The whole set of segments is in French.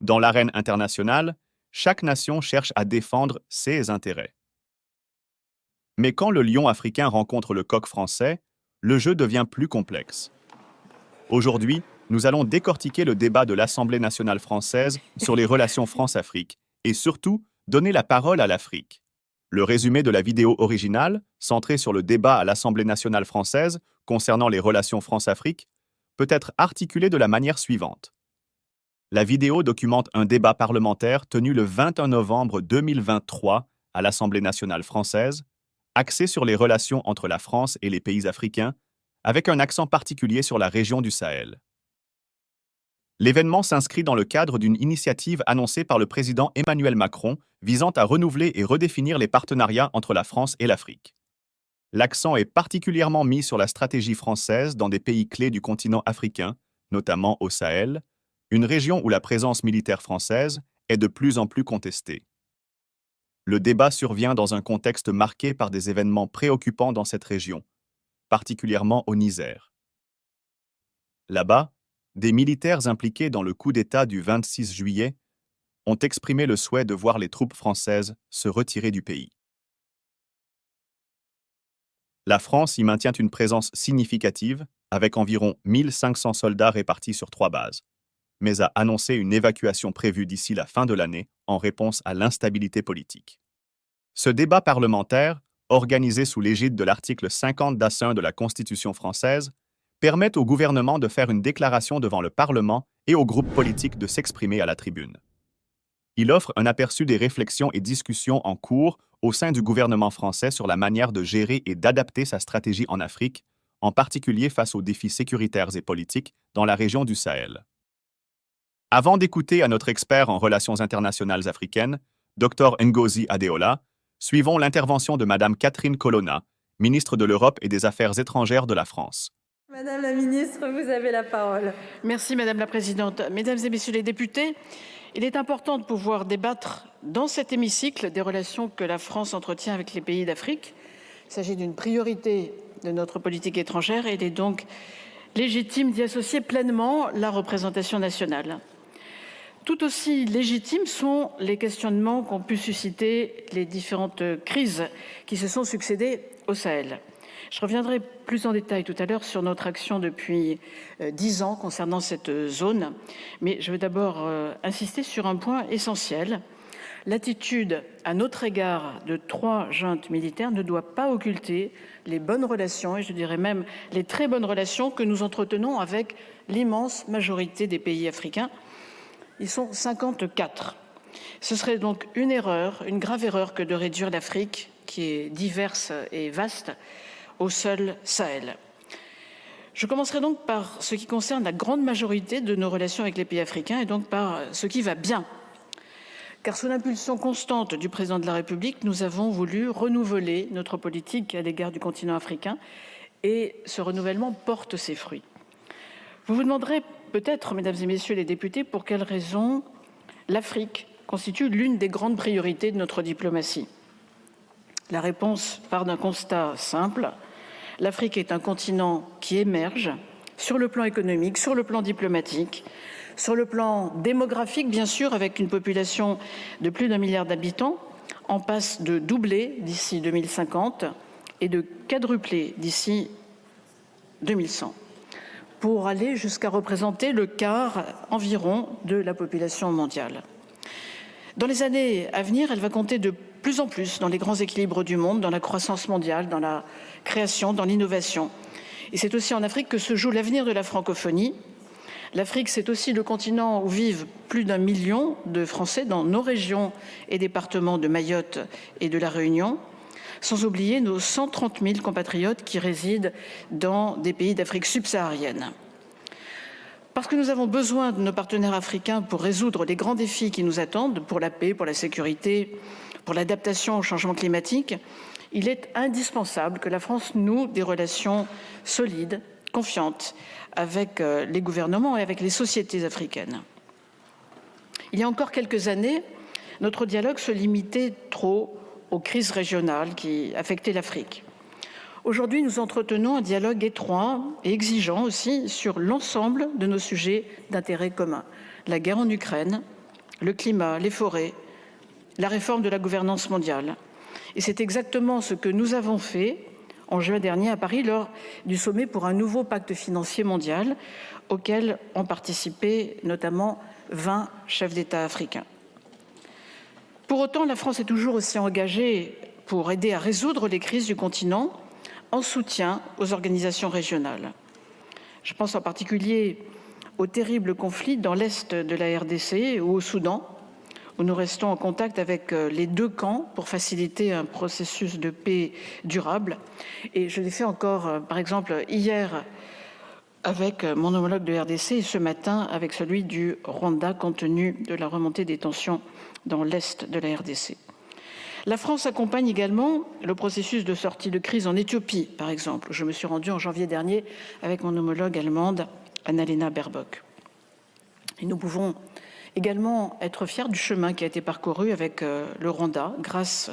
Dans l'arène internationale, chaque nation cherche à défendre ses intérêts. Mais quand le lion africain rencontre le coq français, le jeu devient plus complexe. Aujourd'hui, nous allons décortiquer le débat de l'Assemblée nationale française sur les relations France-Afrique et surtout donner la parole à l'Afrique. Le résumé de la vidéo originale, centrée sur le débat à l'Assemblée nationale française concernant les relations France-Afrique, peut être articulé de la manière suivante. La vidéo documente un débat parlementaire tenu le 21 novembre 2023 à l'Assemblée nationale française, axé sur les relations entre la France et les pays africains, avec un accent particulier sur la région du Sahel. L'événement s'inscrit dans le cadre d'une initiative annoncée par le président Emmanuel Macron visant à renouveler et redéfinir les partenariats entre la France et l'Afrique. L'accent est particulièrement mis sur la stratégie française dans des pays clés du continent africain, notamment au Sahel, une région où la présence militaire française est de plus en plus contestée. Le débat survient dans un contexte marqué par des événements préoccupants dans cette région, particulièrement au Niger. Là-bas, des militaires impliqués dans le coup d'État du 26 juillet ont exprimé le souhait de voir les troupes françaises se retirer du pays. La France y maintient une présence significative, avec environ 1500 soldats répartis sur 3 bases, mais a annoncé une évacuation prévue d'ici la fin de l'année en réponse à l'instabilité politique. Ce débat parlementaire, organisé sous l'égide de l'article 50 d'A1 de la Constitution française, permet au gouvernement de faire une déclaration devant le Parlement et aux groupes politiques de s'exprimer à la tribune. Il offre un aperçu des réflexions et discussions en cours au sein du gouvernement français sur la manière de gérer et d'adapter sa stratégie en Afrique, en particulier face aux défis sécuritaires et politiques dans la région du Sahel. Avant d'écouter à notre expert en relations internationales africaines, Dr Ngozi Adeola, suivons l'intervention de Mme Catherine Colonna, ministre de l'Europe et des Affaires étrangères de la France. Madame la ministre, vous avez la parole. Merci Madame la Présidente. Mesdames et Messieurs les députés, il est important de pouvoir débattre dans cet hémicycle des relations que la France entretient avec les pays d'Afrique. Il s'agit d'une priorité de notre politique étrangère et il est donc légitime d'y associer pleinement la représentation nationale. Tout aussi légitimes sont les questionnements qu'ont pu susciter les différentes crises qui se sont succédées au Sahel. Je reviendrai plus en détail tout à l'heure sur notre action depuis 10 ans concernant cette zone, mais je veux d'abord insister sur un point essentiel. L'attitude à notre égard de 3 juntes militaires ne doit pas occulter les bonnes relations, et je dirais même les très bonnes relations que nous entretenons avec l'immense majorité des pays africains. Ils sont 54. Ce serait donc une erreur, une grave erreur que de réduire l'Afrique, qui est diverse et vaste, au seul Sahel. Je commencerai donc par ce qui concerne la grande majorité de nos relations avec les pays africains et donc par ce qui va bien. Car sous l'impulsion constante du président de la République, nous avons voulu renouveler notre politique à l'égard du continent africain et ce renouvellement porte ses fruits. Vous vous demanderez peut-être, mesdames et messieurs les députés, pour quelles raisons l'Afrique constitue l'une des grandes priorités de notre diplomatie. La réponse part d'un constat simple. L'Afrique est un continent qui émerge sur le plan économique, sur le plan diplomatique, sur le plan démographique, bien sûr, avec une population de plus d'1 milliard d'habitants, en passe de doubler d'ici 2050 et de quadrupler d'ici 2100, pour aller jusqu'à représenter le quart environ de la population mondiale. Dans les années à venir, elle va compter de plus en plus dans les grands équilibres du monde, dans la croissance mondiale, dans la création, dans l'innovation. Et c'est aussi en Afrique que se joue l'avenir de la francophonie. L'Afrique, c'est aussi le continent où vivent plus d'1 million de Français dans nos régions et départements de Mayotte et de la Réunion, sans oublier nos 130 000 compatriotes qui résident dans des pays d'Afrique subsaharienne. Parce que nous avons besoin de nos partenaires africains pour résoudre les grands défis qui nous attendent, pour la paix, pour la sécurité, pour l'adaptation au changement climatique, il est indispensable que la France noue des relations solides, confiantes, avec les gouvernements et avec les sociétés africaines. Il y a encore quelques années, notre dialogue se limitait trop aux crises régionales qui affectaient l'Afrique. Aujourd'hui, nous entretenons un dialogue étroit et exigeant aussi sur l'ensemble de nos sujets d'intérêt commun. La guerre en Ukraine, le climat, les forêts, la réforme de la gouvernance mondiale. Et c'est exactement ce que nous avons fait en juin dernier à Paris lors du sommet pour un nouveau pacte financier mondial auquel ont participé notamment 20 chefs d'État africains. Pour autant, la France est toujours aussi engagée pour aider à résoudre les crises du continent en soutien aux organisations régionales. Je pense en particulier au terrible conflit dans l'est de la RDC ou au Soudan, où nous restons en contact avec les deux camps pour faciliter un processus de paix durable. Et je l'ai fait encore, par exemple, hier avec mon homologue de RDC et ce matin avec celui du Rwanda, compte tenu de la remontée des tensions dans l'est de la RDC. La France accompagne également le processus de sortie de crise en Éthiopie, par exemple. Je me suis rendue en janvier dernier avec mon homologue allemande, Annalena Baerbock. Et nous pouvons également être fiers du chemin qui a été parcouru avec le Rwanda, grâce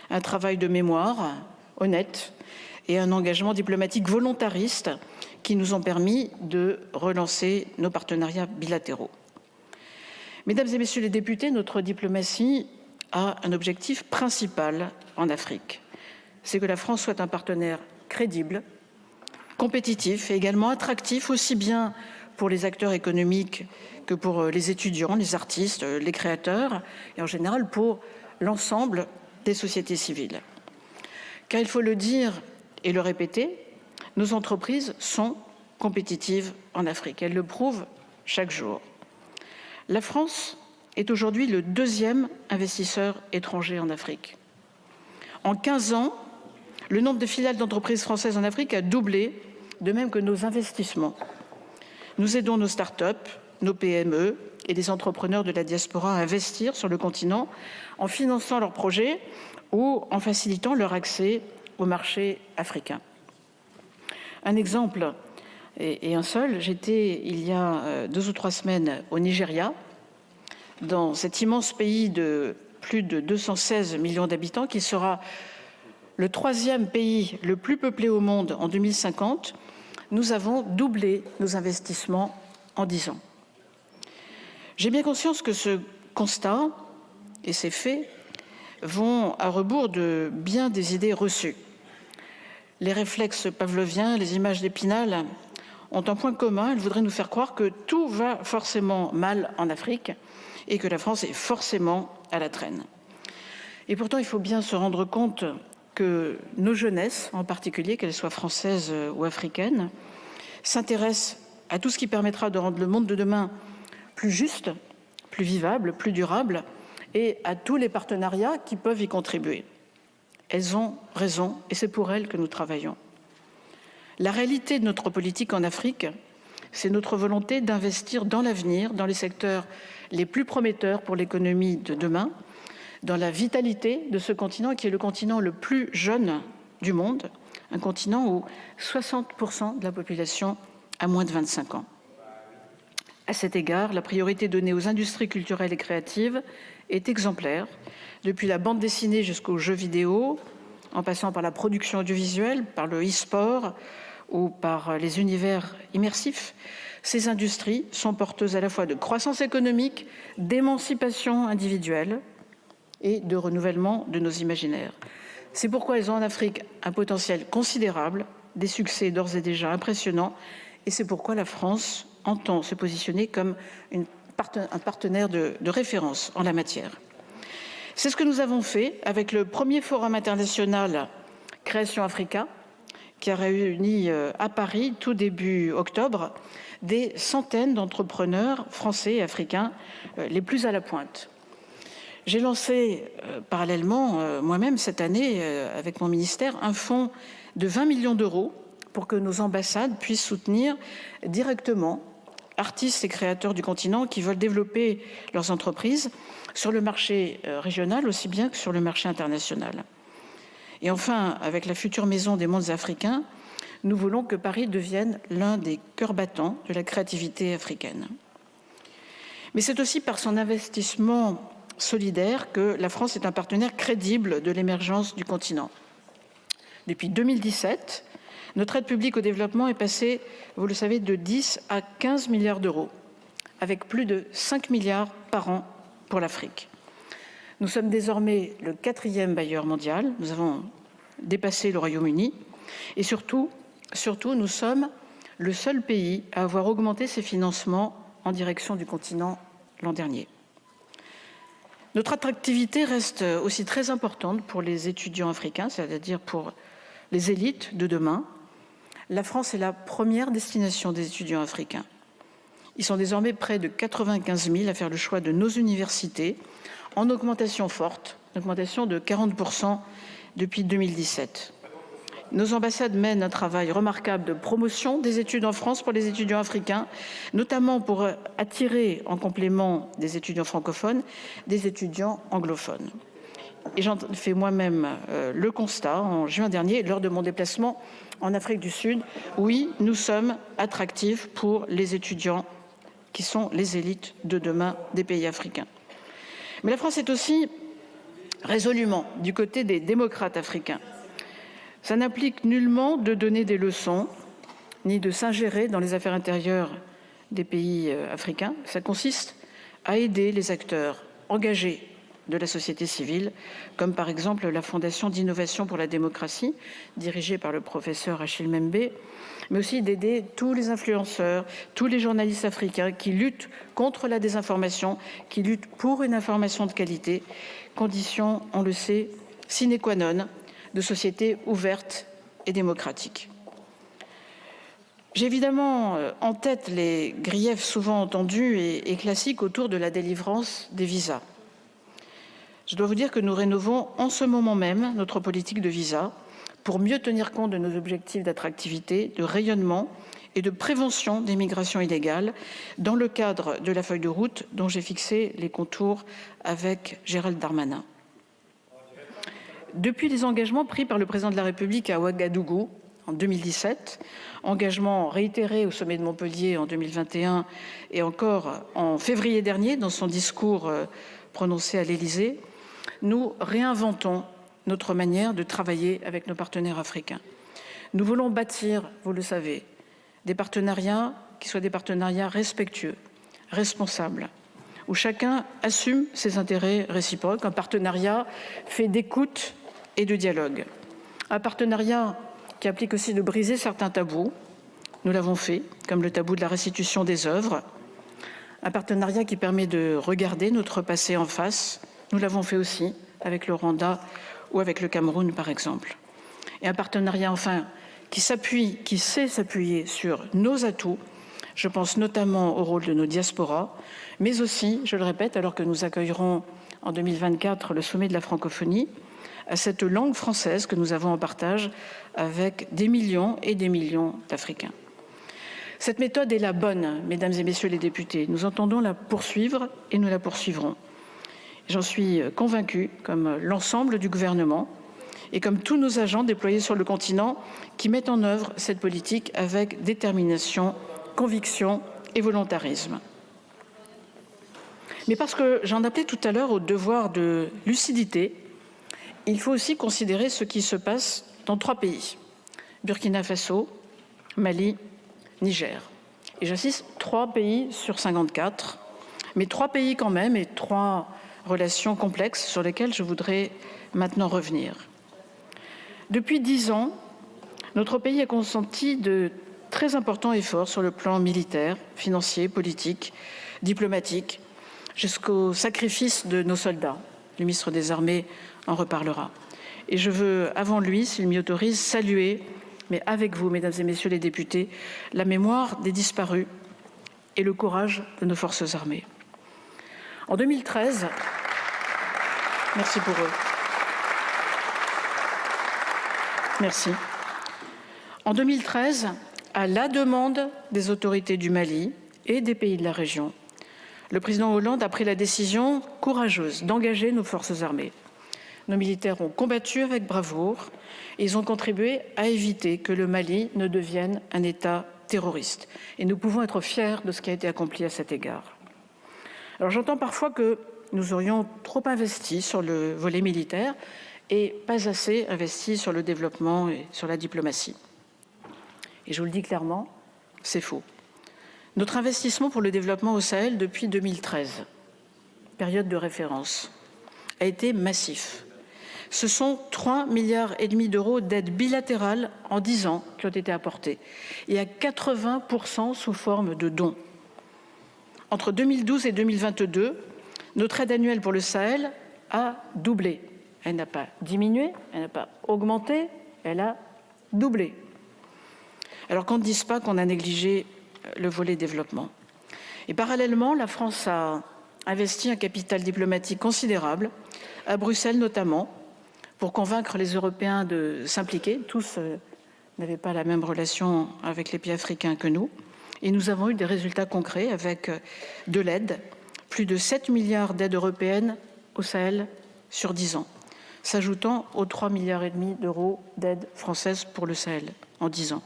à un travail de mémoire honnête et un engagement diplomatique volontariste qui nous ont permis de relancer nos partenariats bilatéraux. Mesdames et messieurs les députés, notre diplomatie a un objectif principal en Afrique. C'est que la France soit un partenaire crédible, compétitif et également attractif, aussi bien pour les acteurs économiques que pour les étudiants, les artistes, les créateurs et en général pour l'ensemble des sociétés civiles. Car il faut le dire et le répéter, nos entreprises sont compétitives en Afrique. Elles le prouvent chaque jour. La France est aujourd'hui le deuxième investisseur étranger en Afrique. En 15 ans, le nombre de filiales d'entreprises françaises en Afrique a doublé, de même que nos investissements. Nous aidons nos start-up, nos PME et les entrepreneurs de la diaspora à investir sur le continent en finançant leurs projets ou en facilitant leur accès au marché africain. Un exemple, et un seul, j'étais il y a 2 ou 3 semaines au Nigeria, dans cet immense pays de plus de 216 millions d'habitants, qui sera le 3e pays le plus peuplé au monde en 2050, nous avons doublé nos investissements en 10 ans. J'ai bien conscience que ce constat et ces faits vont à rebours de bien des idées reçues. Les réflexes pavloviens, les images d'Épinal ont un point commun. Elles voudraient nous faire croire que tout va forcément mal en Afrique et que la France est forcément à la traîne. Et pourtant, il faut bien se rendre compte que nos jeunesses, en particulier, qu'elles soient françaises ou africaines, s'intéressent à tout ce qui permettra de rendre le monde de demain plus juste, plus vivable, plus durable, et à tous les partenariats qui peuvent y contribuer. Elles ont raison, et c'est pour elles que nous travaillons. La réalité de notre politique en Afrique, c'est notre volonté d'investir dans l'avenir, dans les secteurs les plus prometteurs pour l'économie de demain, dans la vitalité de ce continent qui est le continent le plus jeune du monde, un continent où 60% de la population a moins de 25 ans. À cet égard, la priorité donnée aux industries culturelles et créatives est exemplaire, depuis la bande dessinée jusqu'aux jeux vidéo, en passant par la production audiovisuelle, par le e-sport ou par les univers immersifs. Ces industries sont porteuses à la fois de croissance économique, d'émancipation individuelle et de renouvellement de nos imaginaires. C'est pourquoi elles ont en Afrique un potentiel considérable, des succès d'ores et déjà impressionnants, et c'est pourquoi la France entend se positionner comme un partenaire de référence en la matière. C'est ce que nous avons fait avec le premier forum international Création Africa, qui a réuni à Paris, tout début octobre, des centaines d'entrepreneurs français et africains les plus à la pointe. J'ai lancé parallèlement, moi-même cette année, avec mon ministère, un fonds de 20 millions d'euros pour que nos ambassades puissent soutenir directement artistes et créateurs du continent qui veulent développer leurs entreprises sur le marché régional aussi bien que sur le marché international. Et enfin, avec la future maison des mondes africains, nous voulons que Paris devienne l'un des cœurs battants de la créativité africaine. Mais c'est aussi par son investissement solidaire que la France est un partenaire crédible de l'émergence du continent. Depuis 2017, notre aide publique au développement est passée, vous le savez, de 10 à 15 milliards d'euros, avec plus de 5 milliards par an pour l'Afrique. Nous sommes désormais le 4e bailleur mondial. Nous avons dépassé le Royaume-Uni. Et surtout, nous sommes le seul pays à avoir augmenté ses financements en direction du continent l'an dernier. Notre attractivité reste aussi très importante pour les étudiants africains, c'est-à-dire pour les élites de demain. La France est la première destination des étudiants africains. Ils sont désormais près de 95 000 à faire le choix de nos universités, en augmentation forte, une augmentation de 40% depuis 2017. Nos ambassades mènent un travail remarquable de promotion des études en France pour les étudiants africains, notamment pour attirer, en complément des étudiants francophones, des étudiants anglophones. Et j'en fais moi-même le constat en juin dernier, lors de mon déplacement en Afrique du Sud. Oui, nous sommes attractifs pour les étudiants qui sont les élites de demain des pays africains. Mais la France est aussi résolument du côté des démocrates africains. Ça n'implique nullement de donner des leçons, ni de s'ingérer dans les affaires intérieures des pays africains. Ça consiste à aider les acteurs engagés de la société civile, comme par exemple la Fondation d'innovation pour la démocratie, dirigée par le professeur Achille Membe, mais aussi d'aider tous les influenceurs, tous les journalistes africains qui luttent contre la désinformation, qui luttent pour une information de qualité, condition, on le sait, sine qua non de sociétés ouvertes et démocratiques. J'ai évidemment en tête les griefs souvent entendus et classiques autour de la délivrance des visas. Je dois vous dire que nous rénovons en ce moment même notre politique de visa pour mieux tenir compte de nos objectifs d'attractivité, de rayonnement et de prévention des migrations illégales dans le cadre de la feuille de route dont j'ai fixé les contours avec Gérald Darmanin. Depuis les engagements pris par le président de la République à Ouagadougou en 2017, engagements réitérés au sommet de Montpellier en 2021 et encore en février dernier dans son discours prononcé à l'Élysée, nous réinventons notre manière de travailler avec nos partenaires africains. Nous voulons bâtir, vous le savez, des partenariats qui soient des partenariats respectueux, responsables, où chacun assume ses intérêts réciproques, un partenariat fait d'écoute et de dialogue. Un partenariat qui implique aussi de briser certains tabous. Nous l'avons fait, comme le tabou de la restitution des œuvres. Un partenariat qui permet de regarder notre passé en face. Nous l'avons fait aussi avec le Rwanda ou avec le Cameroun, par exemple. Et un partenariat, enfin, qui sait s'appuyer sur nos atouts. Je pense notamment au rôle de nos diasporas, mais aussi, je le répète, alors que nous accueillerons en 2024 le sommet de la francophonie, à cette langue française que nous avons en partage avec des millions et des millions d'Africains. Cette méthode est la bonne, mesdames et messieurs les députés. Nous entendons la poursuivre et nous la poursuivrons. J'en suis convaincue, comme l'ensemble du gouvernement et comme tous nos agents déployés sur le continent qui mettent en œuvre cette politique avec détermination, conviction et volontarisme. Mais parce que j'en appelais tout à l'heure au devoir de lucidité, il faut aussi considérer ce qui se passe dans 3 pays, Burkina Faso, Mali, Niger. Et j'insiste, 3 pays sur 54, mais 3 pays quand même et 3 relations complexes sur lesquelles je voudrais maintenant revenir. Depuis 10 ans, notre pays a consenti de très importants efforts sur le plan militaire, financier, politique, diplomatique, jusqu'au sacrifice de nos soldats. Le ministre des Armées en reparlera. Et je veux, avant lui, s'il m'y autorise, saluer, mais avec vous, mesdames et messieurs les députés, la mémoire des disparus et le courage de nos forces armées. En 2013, merci pour eux. Merci. En 2013, à la demande des autorités du Mali et des pays de la région, le président Hollande a pris la décision courageuse d'engager nos forces armées. Nos militaires ont combattu avec bravoure et ils ont contribué à éviter que le Mali ne devienne un État terroriste. Et nous pouvons être fiers de ce qui a été accompli à cet égard. Alors j'entends parfois que nous aurions trop investi sur le volet militaire et pas assez investi sur le développement et sur la diplomatie. Et je vous le dis clairement, c'est faux. Notre investissement pour le développement au Sahel depuis 2013 période de référence, a été massif. Ce sont 3,5 milliards d'euros d'aide bilatérale en 10 ans qui ont été apportés, et à 80% sous forme de dons. Entre 2012 et 2022, notre aide annuelle pour le Sahel a doublé. Elle n'a pas diminué, elle n'a pas augmenté, elle a doublé. Alors qu'on ne dise pas qu'on a négligé le volet développement. Et parallèlement, la France a investi un capital diplomatique considérable, à Bruxelles notamment, pour convaincre les Européens de s'impliquer. Tous n'avaient pas la même relation avec les pays africains que nous. Et nous avons eu des résultats concrets avec de l'aide, plus de 7 milliards d'aides européennes au Sahel sur 10 ans, s'ajoutant aux 3,5 milliards d'euros d'aide française pour le Sahel en 10 ans.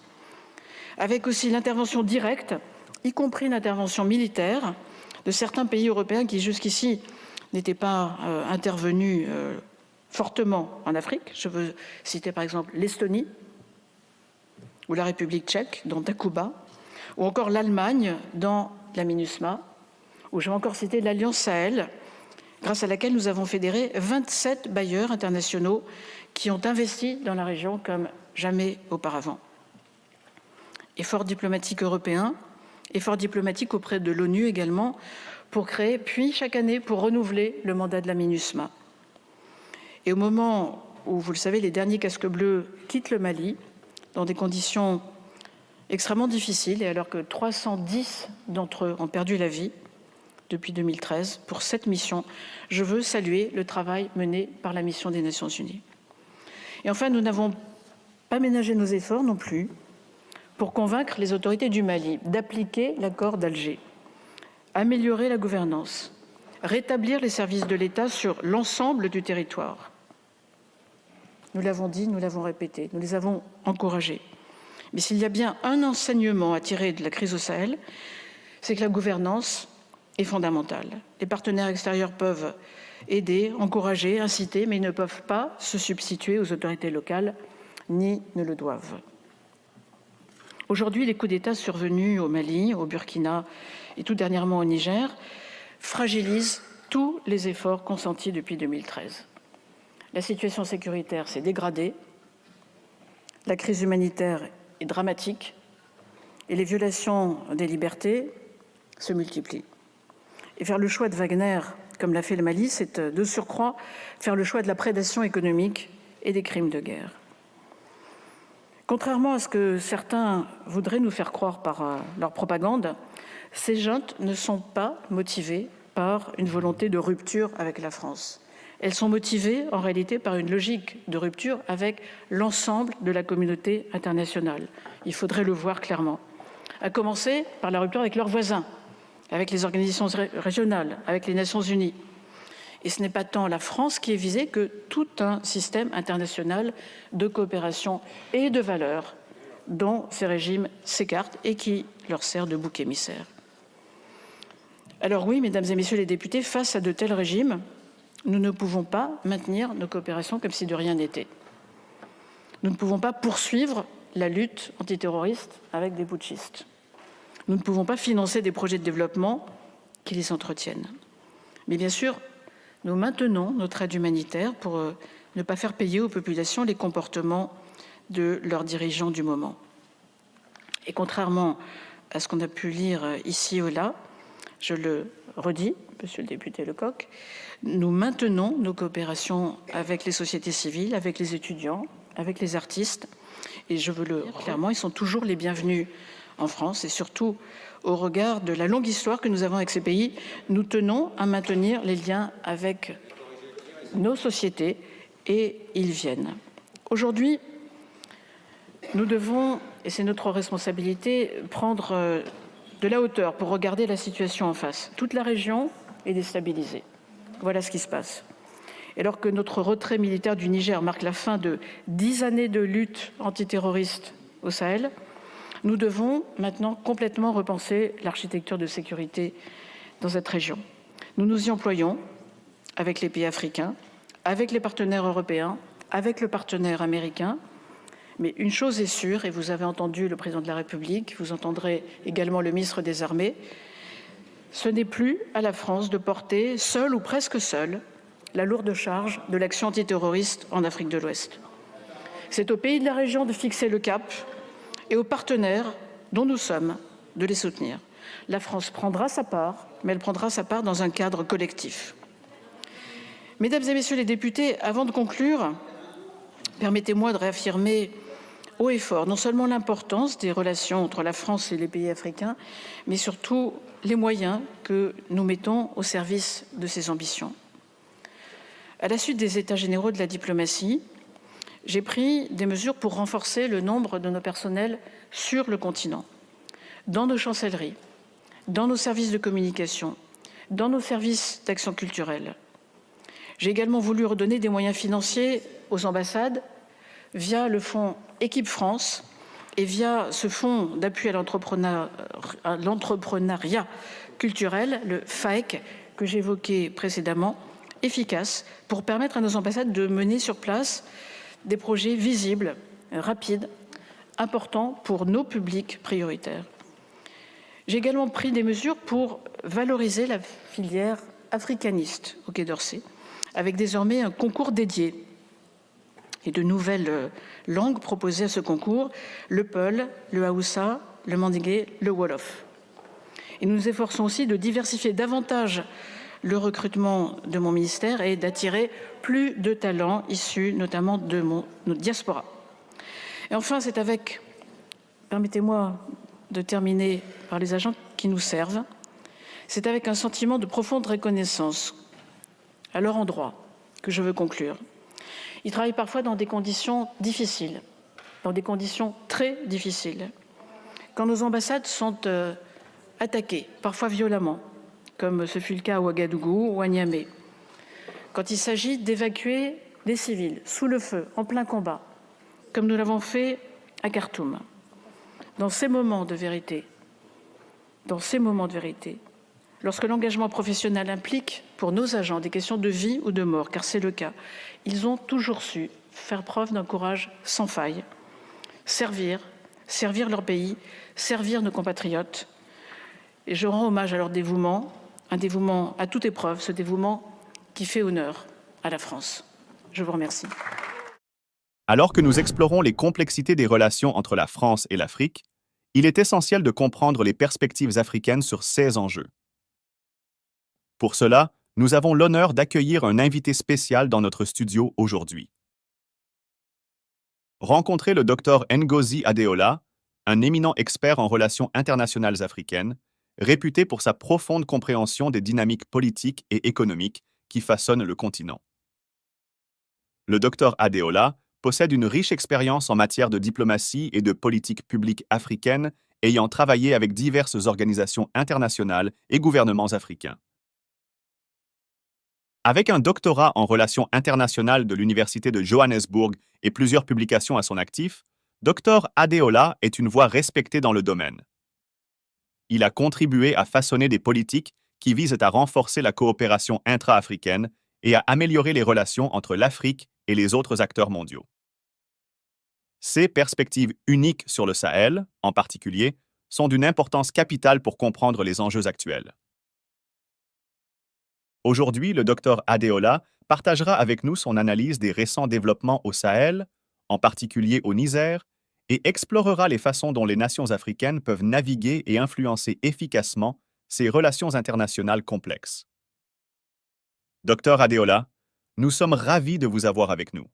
Avec aussi l'intervention directe, y compris l'intervention militaire, de certains pays européens qui jusqu'ici n'étaient pas intervenus fortement en Afrique. Je veux citer par exemple l'Estonie ou la République tchèque dans Takuba, ou encore l'Allemagne dans la MINUSMA, ou je vais encore citer l'Alliance Sahel, grâce à laquelle nous avons fédéré 27 bailleurs internationaux qui ont investi dans la région comme jamais auparavant. Efforts diplomatiques européens, efforts diplomatiques auprès de l'ONU également, pour créer, puis chaque année pour renouveler le mandat de la MINUSMA. Et au moment où, vous le savez, les derniers casques bleus quittent le Mali, dans des conditions extrêmement difficiles, et alors que 310 d'entre eux ont perdu la vie depuis 2013, pour cette mission, je veux saluer le travail mené par la mission des Nations Unies. Et enfin, nous n'avons pas ménagé nos efforts non plus pour convaincre les autorités du Mali d'appliquer l'accord d'Alger, améliorer la gouvernance, rétablir les services de l'État sur l'ensemble du territoire. Nous l'avons dit, nous l'avons répété, nous les avons encouragés. Mais s'il y a bien un enseignement à tirer de la crise au Sahel, c'est que la gouvernance est fondamentale. Les partenaires extérieurs peuvent aider, encourager, inciter, mais ils ne peuvent pas se substituer aux autorités locales, ni ne le doivent. Aujourd'hui, les coups d'État survenus au Mali, au Burkina et tout dernièrement au Niger fragilisent tous les efforts consentis depuis 2013. La situation sécuritaire s'est dégradée, la crise humanitaire est dramatique et les violations des libertés se multiplient. Et faire le choix de Wagner, comme l'a fait le Mali, c'est de surcroît faire le choix de la prédation économique et des crimes de guerre. Contrairement à ce que certains voudraient nous faire croire par leur propagande, ces juntes ne sont pas motivées par une volonté de rupture avec la France. Elles sont motivées en réalité par une logique de rupture avec l'ensemble de la communauté internationale. Il faudrait le voir clairement. À commencer par la rupture avec leurs voisins, avec les organisations régionales, avec les Nations Unies. Et ce n'est pas tant la France qui est visée que tout un système international de coopération et de valeurs dont ces régimes s'écartent et qui leur sert de bouc émissaire. Alors oui, mesdames et messieurs les députés, face à de tels régimes, nous ne pouvons pas maintenir nos coopérations comme si de rien n'était. Nous ne pouvons pas poursuivre la lutte antiterroriste avec des putschistes. Nous ne pouvons pas financer des projets de développement qui les entretiennent. Mais bien sûr, nous maintenons notre aide humanitaire pour ne pas faire payer aux populations les comportements de leurs dirigeants du moment. Et contrairement à ce qu'on a pu lire ici ou là, je le redis, monsieur le député Lecoq, nous maintenons nos coopérations avec les sociétés civiles, avec les étudiants, avec les artistes. Et je veux le dire clairement, ils sont toujours les bienvenus en France et surtout au regard de la longue histoire que nous avons avec ces pays, nous tenons à maintenir les liens avec nos sociétés et ils viennent. Aujourd'hui, nous devons, et c'est notre responsabilité, prendre de la hauteur pour regarder la situation en face. Toute la région est déstabilisée. Voilà ce qui se passe. Et alors que notre retrait militaire du Niger marque la fin de 10 années de lutte antiterroriste au Sahel, nous devons maintenant complètement repenser l'architecture de sécurité dans cette région. Nous nous y employons avec les pays africains, avec les partenaires européens, avec le partenaire américain. Mais une chose est sûre, et vous avez entendu le président de la République, vous entendrez également le ministre des Armées, Ce n'est plus à la France de porter, seule ou presque seule, la lourde charge de l'action antiterroriste en Afrique de l'Ouest. C'est aux pays de la région de fixer le cap et aux partenaires dont nous sommes de les soutenir. La France prendra sa part, mais elle prendra sa part dans un cadre collectif. Mesdames et messieurs les députés, avant de conclure, permettez-moi de réaffirmer haut et fort non seulement l'importance des relations entre la France et les pays africains, mais surtout les moyens que nous mettons au service de ces ambitions. À la suite des États généraux de la diplomatie, j'ai pris des mesures pour renforcer le nombre de nos personnels sur le continent, dans nos chancelleries, dans nos services de communication, dans nos services d'action culturelle. J'ai également voulu redonner des moyens financiers aux ambassades via le fonds Équipe France et via ce fonds d'appui à l'entrepreneuriat culturel, le FAEC, que j'évoquais précédemment, efficace pour permettre à nos ambassades de mener sur place des projets visibles, rapides, importants pour nos publics prioritaires. J'ai également pris des mesures pour valoriser la filière africaniste au Quai d'Orsay, avec désormais un concours dédié et de nouvelles langues proposées à ce concours, le Peul, le Haoussa, le Mandingué, le Wolof. Et nous nous efforçons aussi de diversifier davantage le recrutement de mon ministère et d'attirer plus de talents issus notamment de notre diaspora. Et enfin, c'est avec, permettez-moi de terminer par les agents qui nous servent, c'est avec un sentiment de profonde reconnaissance à leur endroit que je veux conclure. Ils travaillent parfois dans des conditions difficiles, dans des conditions très difficiles. Quand nos ambassades sont attaquées, parfois violemment, comme ce fut le cas à Ouagadougou ou à Niamey. Quand il s'agit d'évacuer des civils sous le feu, en plein combat, comme nous l'avons fait à Khartoum. Dans ces moments de vérité, lorsque l'engagement professionnel implique pour nos agents des questions de vie ou de mort, car c'est le cas, ils ont toujours su faire preuve d'un courage sans faille, servir leur pays, servir nos compatriotes. Et je rends hommage à leur dévouement, un dévouement à toute épreuve, ce dévouement qui fait honneur à la France. Je vous remercie. Alors que nous explorons les complexités des relations entre la France et l'Afrique, il est essentiel de comprendre les perspectives africaines sur ces enjeux. Pour cela, nous avons l'honneur d'accueillir un invité spécial dans notre studio aujourd'hui. Rencontrez le Dr Ngozi Adeola, un éminent expert en relations internationales africaines, réputé pour sa profonde compréhension des dynamiques politiques et économiques qui façonnent le continent. Le Dr Adeola possède une riche expérience en matière de diplomatie et de politique publique africaine, ayant travaillé avec diverses organisations internationales et gouvernements africains. Avec un doctorat en relations internationales de l'Université de Johannesburg et plusieurs publications à son actif, Dr Adeola est une voix respectée dans le domaine. Il a contribué à façonner des politiques qui visent à renforcer la coopération intra-africaine et à améliorer les relations entre l'Afrique et les autres acteurs mondiaux. Ces perspectives uniques sur le Sahel, en particulier, sont d'une importance capitale pour comprendre les enjeux actuels. Aujourd'hui, le Dr Adeola partagera avec nous son analyse des récents développements au Sahel, en particulier au Niger, et explorera les façons dont les nations africaines peuvent naviguer et influencer efficacement ces relations internationales complexes. Dr Adeola, nous sommes ravis de vous avoir avec nous.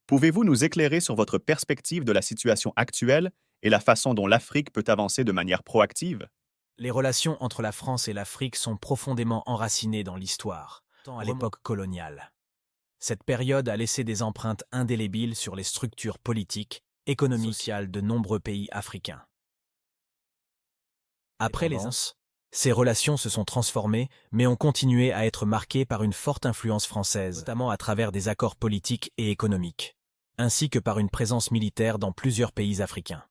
Pouvez-vous nous éclairer sur votre perspective de la situation actuelle et la façon dont l'Afrique peut avancer de manière proactive? Les relations entre la France et l'Afrique sont profondément enracinées dans l'histoire, tant à l'époque coloniale. Cette période a laissé des empreintes indélébiles sur les structures politiques, économiques et sociales de nombreux pays africains. Après les incidents, ces relations se sont transformées, mais ont continué à être marquées par une forte influence française, notamment à travers des accords politiques et économiques, ainsi que par une présence militaire dans plusieurs pays africains.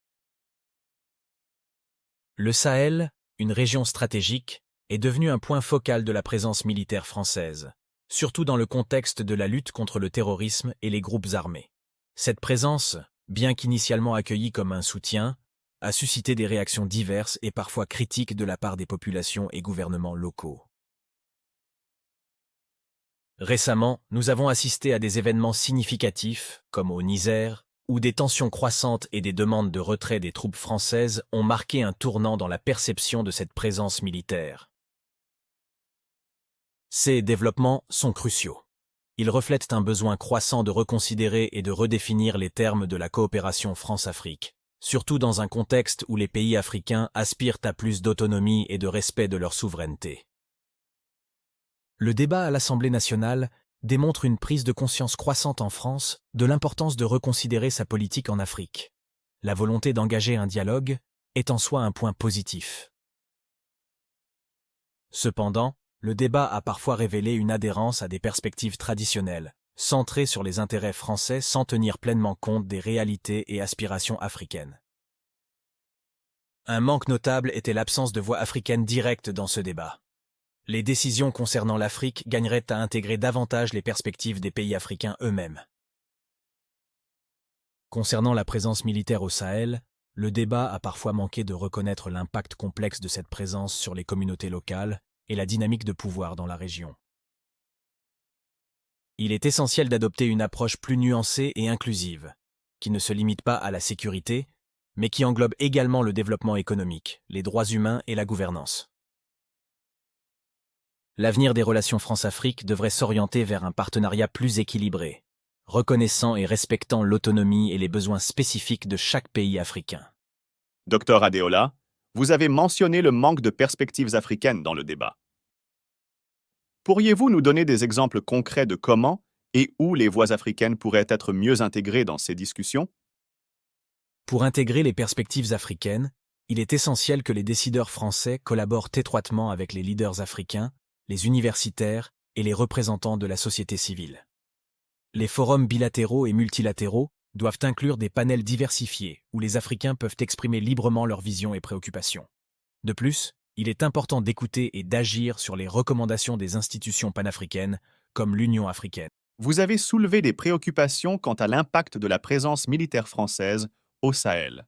Le Sahel, une région stratégique, est devenu un point focal de la présence militaire française, surtout dans le contexte de la lutte contre le terrorisme et les groupes armés. Cette présence, bien qu'initialement accueillie comme un soutien, a suscité des réactions diverses et parfois critiques de la part des populations et gouvernements locaux. Récemment, nous avons assisté à des événements significatifs, comme au Niger, où des tensions croissantes et des demandes de retrait des troupes françaises ont marqué un tournant dans la perception de cette présence militaire. Ces développements sont cruciaux. Ils reflètent un besoin croissant de reconsidérer et de redéfinir les termes de la coopération France-Afrique, surtout dans un contexte où les pays africains aspirent à plus d'autonomie et de respect de leur souveraineté. Le débat à l'Assemblée nationale démontre une prise de conscience croissante en France de l'importance de reconsidérer sa politique en Afrique. La volonté d'engager un dialogue est en soi un point positif. Cependant, le débat a parfois révélé une adhérence à des perspectives traditionnelles, centrées sur les intérêts français sans tenir pleinement compte des réalités et aspirations africaines. Un manque notable était l'absence de voix africaine directe dans ce débat. Les décisions concernant l'Afrique gagneraient à intégrer davantage les perspectives des pays africains eux-mêmes. Concernant la présence militaire au Sahel, le débat a parfois manqué de reconnaître l'impact complexe de cette présence sur les communautés locales et la dynamique de pouvoir dans la région. Il est essentiel d'adopter une approche plus nuancée et inclusive, qui ne se limite pas à la sécurité, mais qui englobe également le développement économique, les droits humains et la gouvernance. L'avenir des relations France-Afrique devrait s'orienter vers un partenariat plus équilibré, reconnaissant et respectant l'autonomie et les besoins spécifiques de chaque pays africain. Docteur Adeola, vous avez mentionné le manque de perspectives africaines dans le débat. Pourriez-vous nous donner des exemples concrets de comment et où les voix africaines pourraient être mieux intégrées dans ces discussions? Pour intégrer les perspectives africaines, il est essentiel que les décideurs français collaborent étroitement avec les leaders africains, les universitaires et les représentants de la société civile. Les forums bilatéraux et multilatéraux doivent inclure des panels diversifiés où les Africains peuvent exprimer librement leurs visions et préoccupations. De plus, il est important d'écouter et d'agir sur les recommandations des institutions panafricaines, comme l'Union africaine. Vous avez soulevé des préoccupations quant à l'impact de la présence militaire française au Sahel.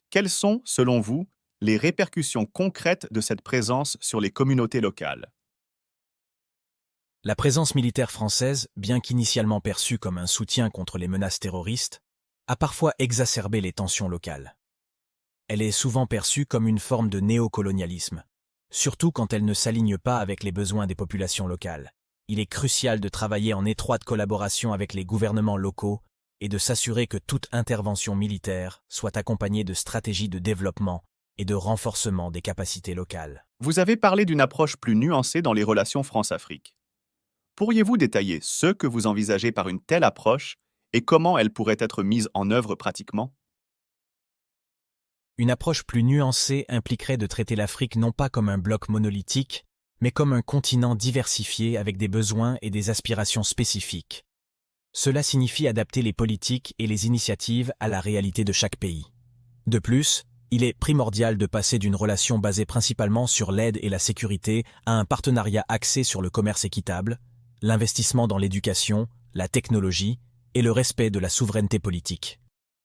Quelles sont, selon vous, les répercussions concrètes de cette présence sur les communautés locales? La présence militaire française, bien qu'initialement perçue comme un soutien contre les menaces terroristes, a parfois exacerbé les tensions locales. Elle est souvent perçue comme une forme de néocolonialisme, surtout quand elle ne s'aligne pas avec les besoins des populations locales. Il est crucial de travailler en étroite collaboration avec les gouvernements locaux et de s'assurer que toute intervention militaire soit accompagnée de stratégies de développement et de renforcement des capacités locales. Vous avez parlé d'une approche plus nuancée dans les relations France-Afrique. Pourriez-vous détailler ce que vous envisagez par une telle approche et comment elle pourrait être mise en œuvre pratiquement? Une approche plus nuancée impliquerait de traiter l'Afrique non pas comme un bloc monolithique, mais comme un continent diversifié avec des besoins et des aspirations spécifiques. Cela signifie adapter les politiques et les initiatives à la réalité de chaque pays. De plus, il est primordial de passer d'une relation basée principalement sur l'aide et la sécurité à un partenariat axé sur le commerce équitable, l'investissement dans l'éducation, la technologie et le respect de la souveraineté politique.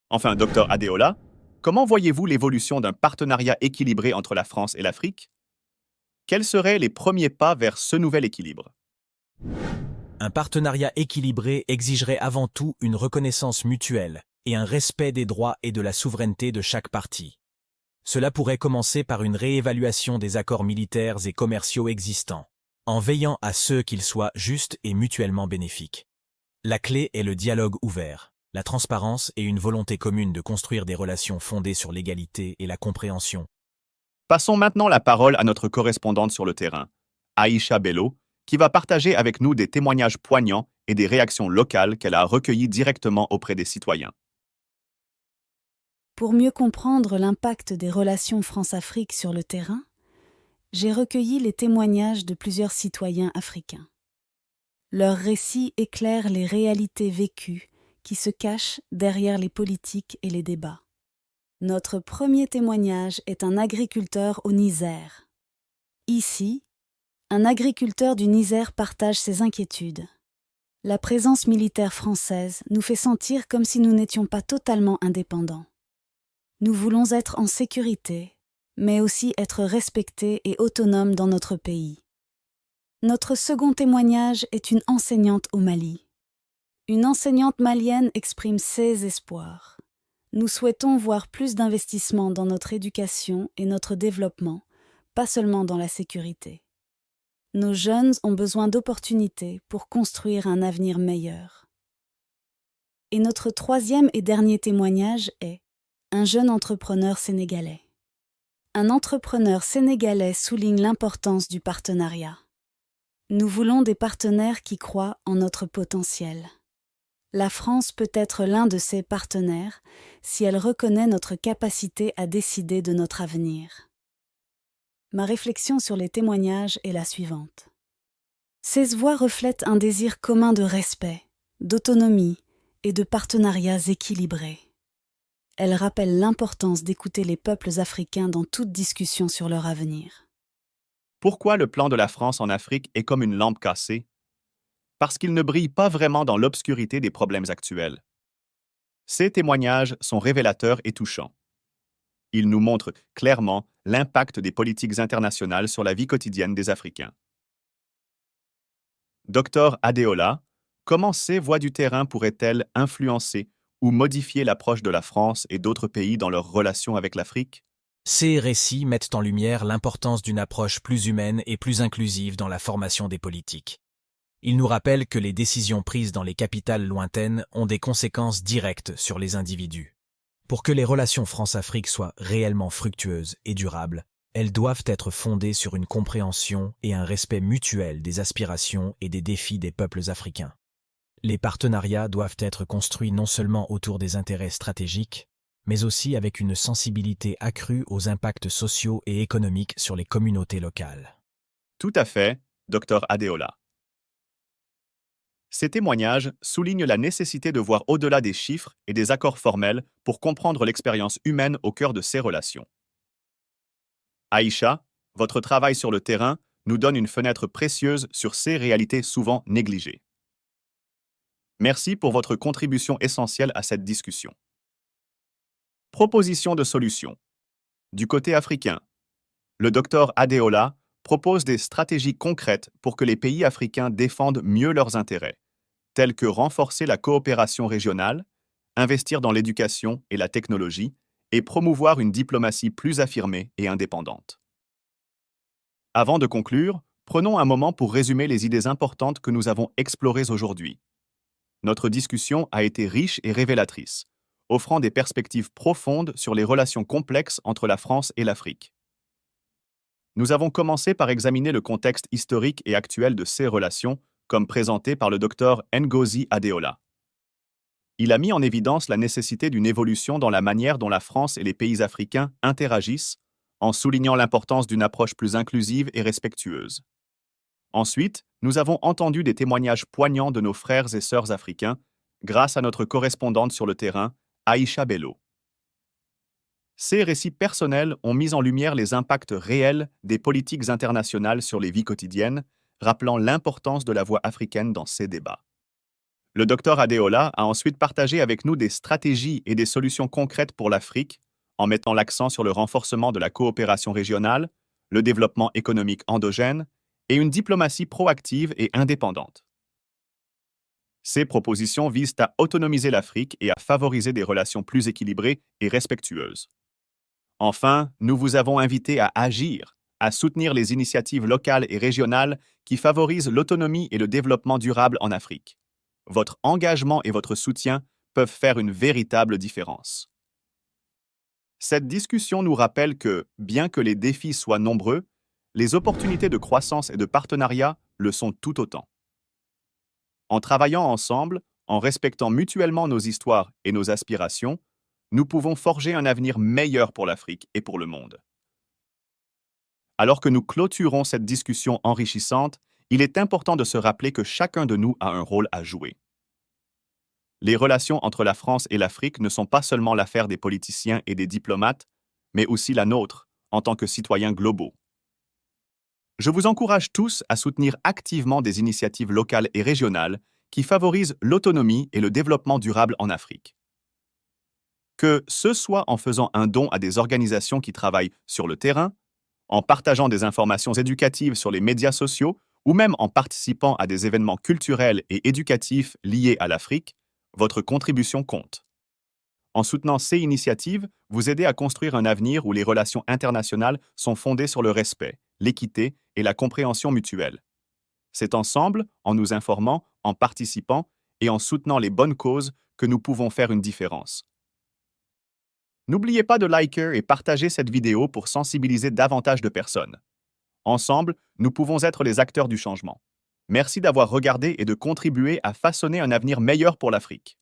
Enfin, Dr Adeola, comment voyez-vous l'évolution d'un partenariat équilibré entre la France et l'Afrique? Quels seraient les premiers pas vers ce nouvel équilibre? Un partenariat équilibré exigerait avant tout une reconnaissance mutuelle et un respect des droits et de la souveraineté de chaque partie. Cela pourrait commencer par une réévaluation des accords militaires et commerciaux existants, en veillant à ce qu'ils soient justes et mutuellement bénéfiques. La clé est le dialogue ouvert, la transparence et une volonté commune de construire des relations fondées sur l'égalité et la compréhension. Passons maintenant la parole à notre correspondante sur le terrain, Aïcha Bello, qui va partager avec nous des témoignages poignants et des réactions locales qu'elle a recueillies directement auprès des citoyens. Pour mieux comprendre l'impact des relations France-Afrique sur le terrain, j'ai recueilli les témoignages de plusieurs citoyens africains. Leurs récits éclairent les réalités vécues qui se cachent derrière les politiques et les débats. Notre premier témoignage est un agriculteur au Niger. Ici, un agriculteur du Niger partage ses inquiétudes. La présence militaire française nous fait sentir comme si nous n'étions pas totalement indépendants. Nous voulons être en sécurité, mais aussi être respectés et autonomes dans notre pays. Notre second témoignage est une enseignante au Mali. Une enseignante malienne exprime ses espoirs. Nous souhaitons voir plus d'investissements dans notre éducation et notre développement, pas seulement dans la sécurité. Nos jeunes ont besoin d'opportunités pour construire un avenir meilleur. Et notre troisième et dernier témoignage est un jeune entrepreneur sénégalais. Un entrepreneur sénégalais souligne l'importance du partenariat. Nous voulons des partenaires qui croient en notre potentiel. La France peut être l'un de ces partenaires si elle reconnaît notre capacité à décider de notre avenir. Ma réflexion sur les témoignages est la suivante. Ces voix reflètent un désir commun de respect, d'autonomie et de partenariats équilibrés. Elles rappellent l'importance d'écouter les peuples africains dans toute discussion sur leur avenir. Pourquoi le plan de la France en Afrique est comme une lampe cassée? Parce qu'il ne brille pas vraiment dans l'obscurité des problèmes actuels. Ces témoignages sont révélateurs et touchants. Ils nous montrent clairement l'impact des politiques internationales sur la vie quotidienne des Africains. Dr Adeola, comment ces voix du terrain pourraient-elles influencer ou modifier l'approche de la France et d'autres pays dans leurs relations avec l'Afrique? Ces récits mettent en lumière l'importance d'une approche plus humaine et plus inclusive dans la formation des politiques. Ils nous rappellent que les décisions prises dans les capitales lointaines ont des conséquences directes sur les individus. Pour que les relations France-Afrique soient réellement fructueuses et durables, elles doivent être fondées sur une compréhension et un respect mutuel des aspirations et des défis des peuples africains. Les partenariats doivent être construits non seulement autour des intérêts stratégiques, mais aussi avec une sensibilité accrue aux impacts sociaux et économiques sur les communautés locales. Tout à fait, Dr Adeola. Ces témoignages soulignent la nécessité de voir au-delà des chiffres et des accords formels pour comprendre l'expérience humaine au cœur de ces relations. Aïcha, votre travail sur le terrain nous donne une fenêtre précieuse sur ces réalités souvent négligées. Merci pour votre contribution essentielle à cette discussion. Proposition de solution. Du côté africain, le Dr Adeola propose des stratégies concrètes pour que les pays africains défendent mieux leurs intérêts, tels que renforcer la coopération régionale, investir dans l'éducation et la technologie, et promouvoir une diplomatie plus affirmée et indépendante. Avant de conclure, prenons un moment pour résumer les idées importantes que nous avons explorées aujourd'hui. Notre discussion a été riche et révélatrice, offrant des perspectives profondes sur les relations complexes entre la France et l'Afrique. Nous avons commencé par examiner le contexte historique et actuel de ces relations, comme présenté par le Dr Ngozi Adeola. Il a mis en évidence la nécessité d'une évolution dans la manière dont la France et les pays africains interagissent, en soulignant l'importance d'une approche plus inclusive et respectueuse. Ensuite, nous avons entendu des témoignages poignants de nos frères et sœurs africains, grâce à notre correspondante sur le terrain, Aïcha Bello. Ces récits personnels ont mis en lumière les impacts réels des politiques internationales sur les vies quotidiennes, rappelant l'importance de la voix africaine dans ces débats. Le Dr Adeola a ensuite partagé avec nous des stratégies et des solutions concrètes pour l'Afrique, en mettant l'accent sur le renforcement de la coopération régionale, le développement économique endogène et une diplomatie proactive et indépendante. Ces propositions visent à autonomiser l'Afrique et à favoriser des relations plus équilibrées et respectueuses. Enfin, nous vous avons invité à agir, à soutenir les initiatives locales et régionales qui favorisent l'autonomie et le développement durable en Afrique. Votre engagement et votre soutien peuvent faire une véritable différence. Cette discussion nous rappelle que, bien que les défis soient nombreux, les opportunités de croissance et de partenariat le sont tout autant. En travaillant ensemble, en respectant mutuellement nos histoires et nos aspirations, nous pouvons forger un avenir meilleur pour l'Afrique et pour le monde. Alors que nous clôturons cette discussion enrichissante, il est important de se rappeler que chacun de nous a un rôle à jouer. Les relations entre la France et l'Afrique ne sont pas seulement l'affaire des politiciens et des diplomates, mais aussi la nôtre, en tant que citoyens globaux. Je vous encourage tous à soutenir activement des initiatives locales et régionales qui favorisent l'autonomie et le développement durable en Afrique. que ce soit en faisant un don à des organisations qui travaillent sur le terrain, en partageant des informations éducatives sur les médias sociaux ou même en participant à des événements culturels et éducatifs liés à l'Afrique, votre contribution compte. En soutenant ces initiatives, vous aidez à construire un avenir où les relations internationales sont fondées sur le respect, l'équité et la compréhension mutuelle. C'est ensemble, en nous informant, en participant et en soutenant les bonnes causes que nous pouvons faire une différence. N'oubliez pas de liker et partager cette vidéo pour sensibiliser davantage de personnes. Ensemble, nous pouvons être les acteurs du changement. Merci d'avoir regardé et de contribuer à façonner un avenir meilleur pour l'Afrique.